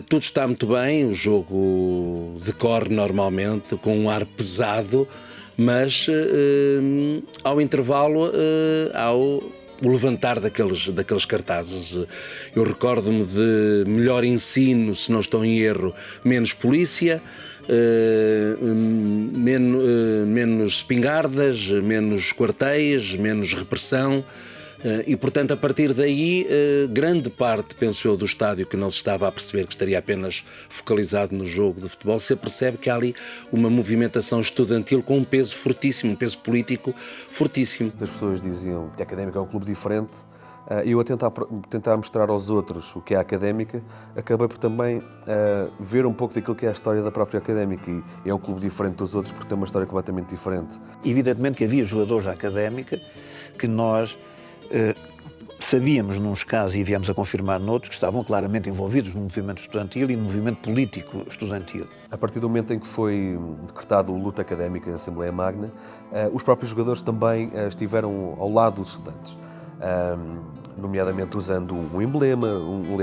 Tudo está muito bem, o jogo decorre normalmente com um ar pesado, mas ao intervalo há o levantar daqueles cartazes. Eu recordo-me de melhor ensino, se não estou em erro, menos polícia, menos espingardas, menos quartéis, menos repressão. E, portanto, a partir daí, grande parte, penso eu, do estádio que não se estava a perceber que estaria apenas focalizado no jogo de futebol, se percebe que há ali uma movimentação estudantil com um peso fortíssimo, um peso político fortíssimo. As pessoas diziam que a Académica é um clube diferente e eu a tentar mostrar aos outros o que é a Académica, acabei por também ver um pouco daquilo que é a história da própria Académica, e é um clube diferente dos outros porque tem uma história completamente diferente. Evidentemente que havia jogadores da Académica que nós sabíamos nos casos e viemos a confirmar noutros que estavam claramente envolvidos no movimento estudantil e no movimento político estudantil. A partir do momento em que foi decretado o luto académico na Assembleia Magna, os próprios jogadores também estiveram ao lado dos estudantes, nomeadamente usando um emblema, um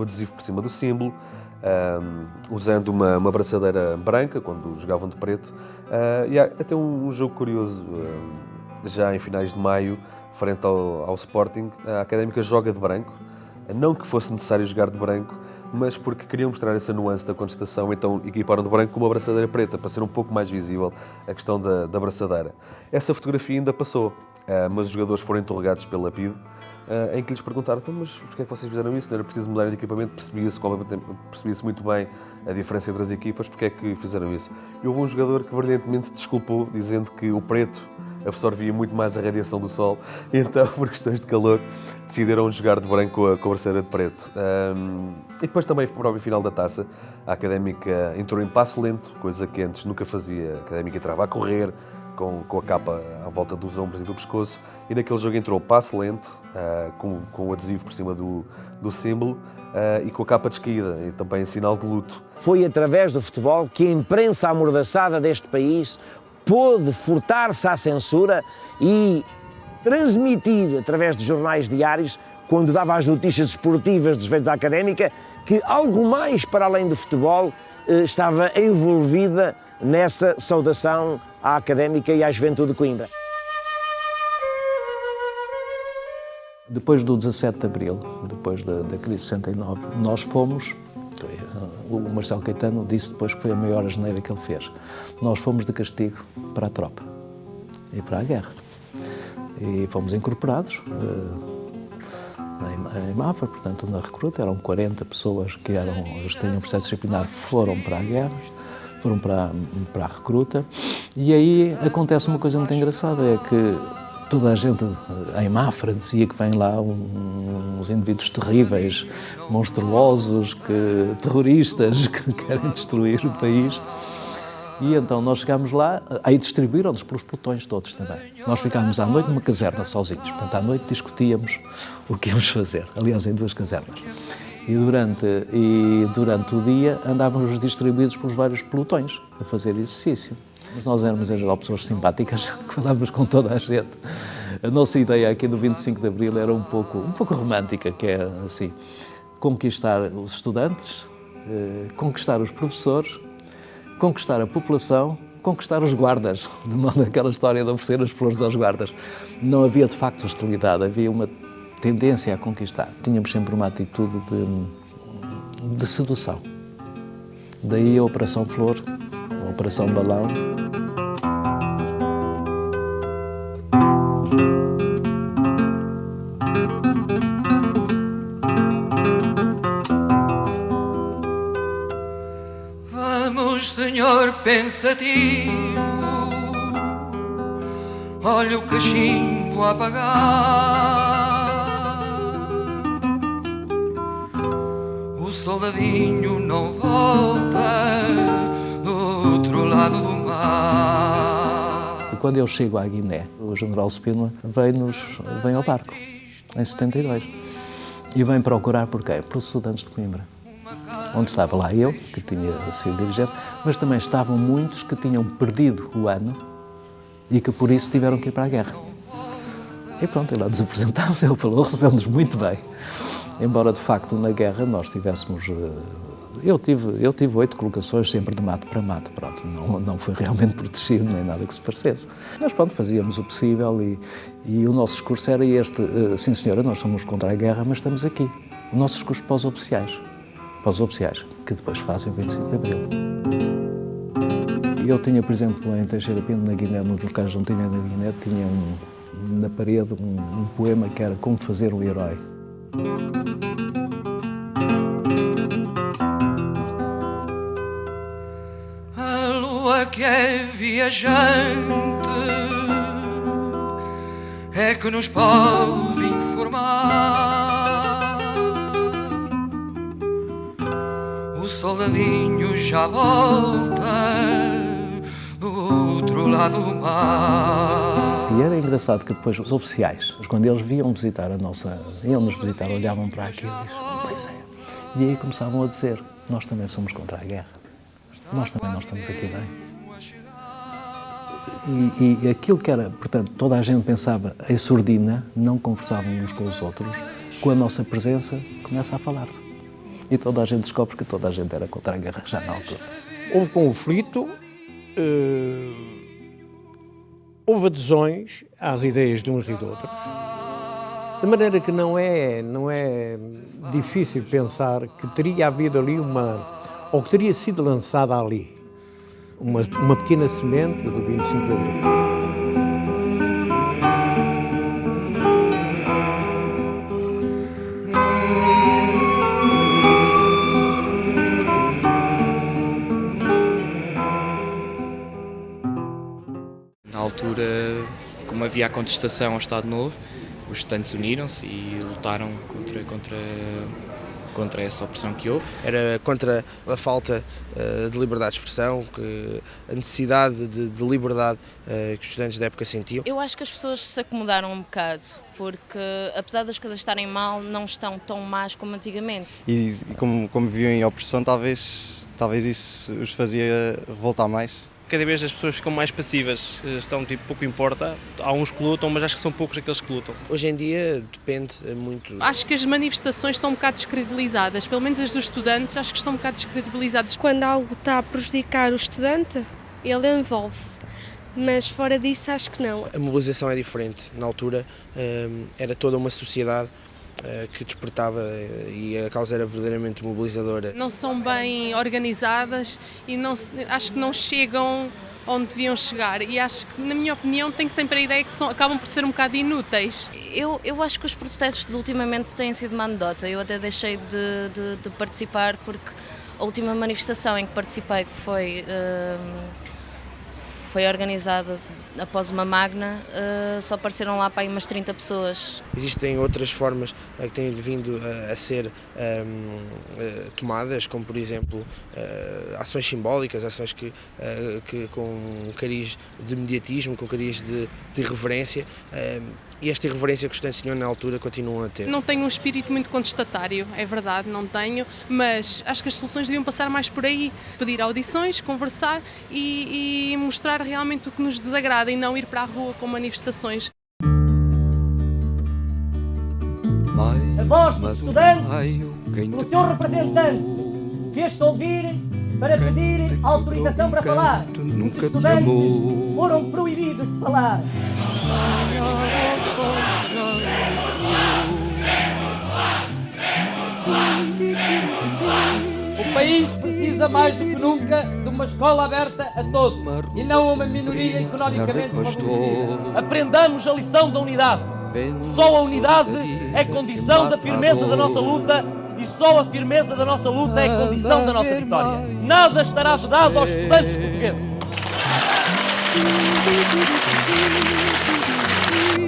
adesivo por cima do símbolo, usando uma braçadeira branca quando jogavam de preto. E há até um jogo curioso, já em finais de maio, frente ao Sporting, a Académica joga de branco, não que fosse necessário jogar de branco, mas porque queriam mostrar essa nuance da contestação, então equiparam de branco com uma braçadeira preta, para ser um pouco mais visível a questão da braçadeira. Essa fotografia ainda passou, mas os jogadores foram interrogados pela PIDE, em que lhes perguntaram: então, mas porquê é que vocês fizeram isso? Não era preciso mudar de equipamento, percebia-se muito bem a diferença entre as equipas, porque é que fizeram isso? E houve um jogador que brilhantemente se desculpou, dizendo que o preto absorvia muito mais a radiação do sol, e então, por questões de calor, decidiram jogar de branco com a braçadeira de preto. E depois também, para o final da taça, a Académica entrou em passo lento, coisa que antes nunca fazia. A Académica entrava a correr, com a capa à volta dos ombros e do pescoço, e naquele jogo entrou passo lento, com o adesivo por cima do símbolo, e com a capa descaída, e também em sinal de luto. Foi através do futebol que a imprensa amordaçada deste país pôde furtar-se à censura e transmitir, através de jornais diários, quando dava as notícias esportivas dos feitos da Académica, que algo mais para além do futebol estava envolvida nessa saudação à Académica e à Juventude de Coimbra. Depois do 17 de Abril, depois da crise de 69, nós fomos, o Marcelo Caetano disse depois que foi a maior asneira que ele fez, nós fomos de castigo para a tropa e para a guerra. E fomos incorporados em Mafra, portanto na recruta, eram 40 pessoas que tinham processo disciplinar, foram para a guerra, foram para a recruta, e aí acontece uma coisa muito engraçada, é que toda a gente em Mafra dizia que vêm lá uns indivíduos terríveis, monstruosos, terroristas, que querem destruir o país. E então nós chegámos lá, aí distribuíram-nos pelos pelotões todos também. Nós ficámos à noite numa caserna sozinhos, portanto à noite discutíamos o que íamos fazer, aliás em 2 casernas. E durante o dia andávamos distribuídos pelos vários pelotões a fazer exercício. Mas nós éramos, em geral, pessoas simpáticas, que falávamos com toda a gente. A nossa ideia aqui no 25 de Abril era um pouco romântica, que é assim, conquistar os estudantes, conquistar os professores, conquistar a população, conquistar os guardas, de modo aquela história de oferecer as flores aos guardas. Não havia, de facto, hostilidade, havia uma tendência a conquistar. Tínhamos sempre uma atitude de sedução. Daí a Operação Flor, a Operação Balão. Vamos, senhor pensativo, olha o cachimbo a apagar. O soldadinho não volta do outro lado do mar. Quando eu chego à Guiné, o general Spínola vem ao barco, em 72, e vem procurar por quem? Pelos estudantes de Coimbra, onde estava lá eu, que tinha sido dirigente, mas também estavam muitos que tinham perdido o ano e que por isso tiveram que ir para a guerra. E pronto, e lá nos apresentámos, ele falou, recebeu-nos muito bem. embora de facto na guerra nós tivéssemos... Eu tive 8 colocações sempre de mato para mato, pronto, não foi realmente protegido nem nada que se parecesse. Mas pronto, fazíamos o possível e o nosso discurso era este, sim senhora, nós somos contra a guerra, mas estamos aqui. O nosso discurso para os oficiais, que depois fazem o 25 de Abril. Eu tinha, por exemplo, em Teixeira Pinto, na Guiné, nos locais de onde tinha na Guiné, tinha na parede um poema que era Como Fazer um Herói. A lua que é viajante é que nos pode informar. O soldadinho já volta do outro lado do mar. E era engraçado que depois os oficiais, quando eles iam nos visitar, olhavam para aquilo e diziam, pois é. E aí começavam a dizer, nós também somos contra a guerra. Nós também não estamos aqui bem. E aquilo que era, portanto, toda a gente pensava em surdina, não conversavam uns com os outros, com a nossa presença começa a falar-se. E toda a gente descobre que toda a gente era contra a guerra já na altura. Houve conflito, houve adesões às ideias de uns e de outros, de maneira que não é difícil pensar que teria havido ali ou que teria sido lançada ali uma pequena semente do 25 de Abril. Na altura, como havia a contestação ao Estado Novo, os estudantes uniram-se e lutaram contra essa opressão que houve. Era contra a falta de liberdade de expressão, a necessidade de liberdade que os estudantes da época sentiam. Eu acho que as pessoas se acomodaram um bocado, porque apesar das coisas estarem mal, não estão tão más como antigamente. E como viviam em opressão, talvez isso os fazia revoltar mais. Cada vez as pessoas ficam mais passivas, estão tipo, pouco importa, há uns que lutam, mas acho que são poucos aqueles que lutam. Hoje em dia depende muito. Acho que as manifestações estão um bocado descredibilizadas, pelo menos as dos estudantes, acho que estão um bocado descredibilizadas. Quando algo está a prejudicar o estudante, ele envolve-se, mas fora disso acho que não. A mobilização é diferente, na altura era toda uma sociedade que despertava e a causa era verdadeiramente mobilizadora. Não são bem organizadas e acho que não chegam onde deviam chegar e acho que, na minha opinião, tenho sempre a ideia que acabam por ser um bocado inúteis. Eu acho que os protestos de ultimamente têm sido uma anedota. Eu até deixei de participar porque a última manifestação em que participei, que foi organizada após uma magna, só apareceram lá para aí umas 30 pessoas. Existem outras formas que têm vindo a ser tomadas, como por exemplo ações simbólicas, ações que com um cariz de mediatismo, com cariz de irreverência, e esta irreverência que os estudantes tinham na altura continuam a ter. Não tenho um espírito muito contestatário, é verdade, não tenho, mas acho que as soluções deviam passar mais por aí. Pedir audições, conversar e mostrar realmente o que nos desagrada e não ir para a rua com manifestações. A voz do estudante, o seu representante, fez-se ouvir para pedir autorização para falar. Os estudantes foram proibidos de falar. O país precisa mais do que nunca de uma escola aberta a todos e não a uma minoria economicamente favorecida. Aprendamos a lição da unidade. Só a unidade é condição da firmeza da nossa luta e só a firmeza da nossa luta é condição da nossa vitória. Nada estará vedado aos estudantes portugueses.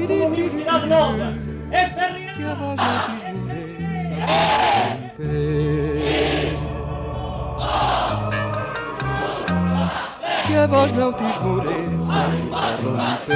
Uma universidade nova. Esta é a Que a voz não te esmoreça, a romper.